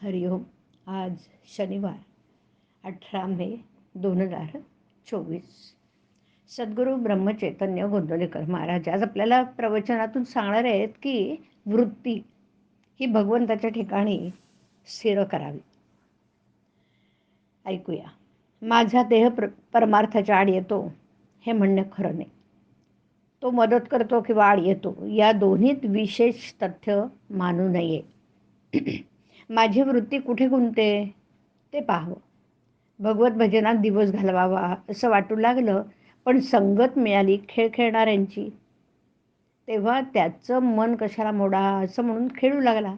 हरिओम. आज शनिवार 18 मे 2024. सद्गुरू ब्रह्मचैतन्य गोंदवलेकर महाराज आज आपल्याला प्रवचनातून सांगणार आहेत की वृत्ती ही भगवंताच्या ठिकाणी स्थिर करावी. ऐकूया. माझा देह परमार्थाच्या आड येतो हे म्हणणे खरं नाही. तो मदत करतो किंवा आड येतो या दोन्हीत विशेष तथ्य मानू नये. माझी वृत्ती कुठे गुंतते ते पाहावं. भगवत भजनात दिवस घालवावा असं वाटू लागलं, पण संगत मिळाली खेळ खेळणाऱ्यांची, तेव्हा त्याचं मन कशाला मोडा असं म्हणून खेळू लागला.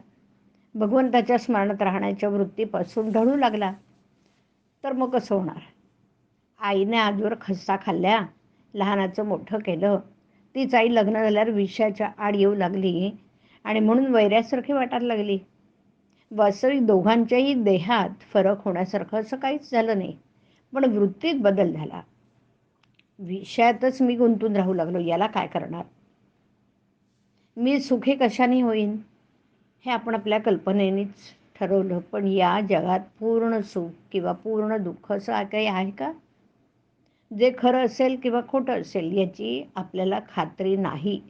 भगवंताच्या स्मरणात राहण्याच्या वृत्तीपासून ढळू लागला तर मग कसं होणार? आईने आजवर खस्ता खाल्ल्या, लहानाचं मोठं केलं. तीच आई लग्न झाल्यावर विषयाच्या आड येऊ लागली आणि म्हणून वैऱ्यासारखी वाटायला लागली. वास्तविक दोघांच्याही देहात फरक होण्यासारखं असं काहीच झालं नाही, पण वृत्तीत बदल झाला. विषयातच मी गुंतून राहू लागलो. याला काय करणार? मी सुखी कशाने होईन हे आपण आपल्या कल्पनेनेच ठरवलं, पण या जगात पूर्ण सुख किंवा पूर्ण दुःख असं काही आहे का? जे खरं असेल किंवा खोटं असेल याची आपल्याला खात्री नाही.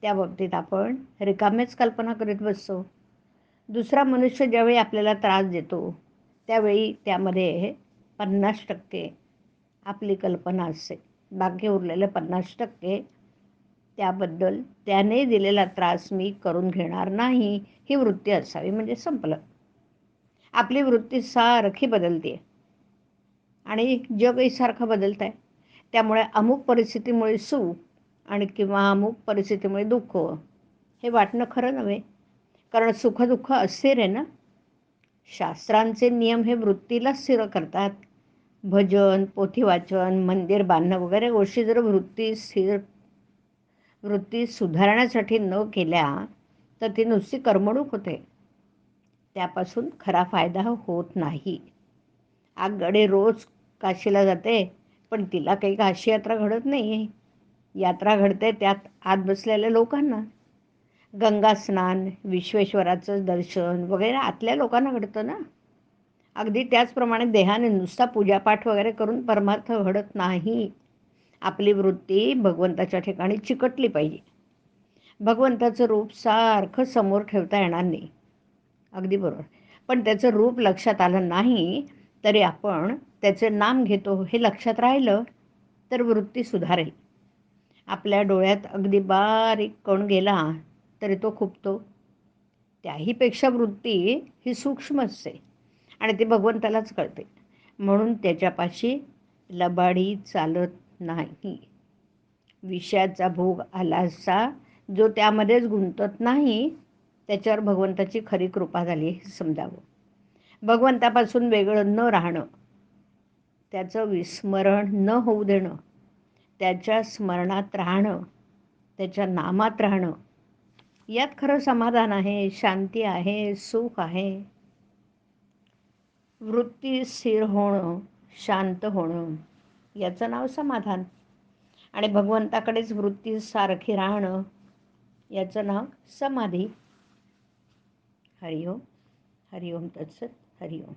त्या बाबतीत आपण रिकामेच कल्पना करीत बसतो. दुसरा मनुष्य ज्यावेळी आपल्याला त्रास देतो त्यावेळी त्यामध्ये 50% आपली कल्पना असते. बाकी उरलेले 50% त्याबद्दल त्याने दिलेला त्रास मी करून घेणार नाही ही वृत्ती असावी. म्हणजे संपलं. आपली वृत्ती सारखी बदलते आणि जगही सारखं बदलत आहे. त्यामुळे अमुक परिस्थितीमुळे सुख आणि किंवा अमुक परिस्थितीमुळे दुःख हे वाटणं खरं नव्हे. कारण सुखदुःख अस्थिर आहे ना. शास्त्रांचे नियम हे वृत्तीला स्थिर करतात. भजन, पोथी वाचन, मंदिर बांधणं वगैरे गोष्टी जर वृत्ती सुधारण्यासाठी न केल्या तर ती नुसती करमणूक होते. त्यापासून खरा फायदा होत नाही. आगगाडी रोज काशीला जाते, पण तिला काही काशी यात्रा घडत नाही. यात्रा घडते त्यात आत बसलेल्या लोकांना. गंगा स्नान, विश्वेश्वराचं दर्शन वगैरे आतल्या लोकांना घडतं ना. अगदी त्याचप्रमाणे देहाने नुसता पूजापाठ वगैरे करून परमार्थ घडत नाही. आपली वृत्ती भगवंताच्या ठिकाणी चिकटली पाहिजे. भगवंताचं रूप सारखं समोर ठेवता येणार नाही. अगदी बरोबर. पण त्याचं रूप लक्षात आलं नाही तरी आपण त्याचे नाम घेतो हे लक्षात राहिलं तर वृत्ती सुधारेल. आपल्या डोळ्यात अगदी बारीक कण गेला तरी तो खुपतो. त्याहीपेक्षा वृत्ती ही सूक्ष्म असते आणि ती भगवंतालाच कळते. म्हणून त्याच्यापाशी लबाडी चालत नाही. विषयाचा भोग आला असता जो त्यामध्येच गुंतत नाही त्याच्यावर भगवंताची खरी कृपा झाली हे समजावं. भगवंतापासून वेगळं न राहणं, त्याचं विस्मरण न होऊ देणं, त्याच्या स्मरणात राहणं, त्याच्या नामात राहणं, यात खरं समाधान आहे, शांती आहे, सुख आहे. वृत्ती स्थिर होणं, शांत होणं याचं नाव समाधान आणि भगवंताकडेच वृत्ती सारखी राहणं याचं नाव समाधी. हरिओम. हरिओम तत्सत. हरिओम.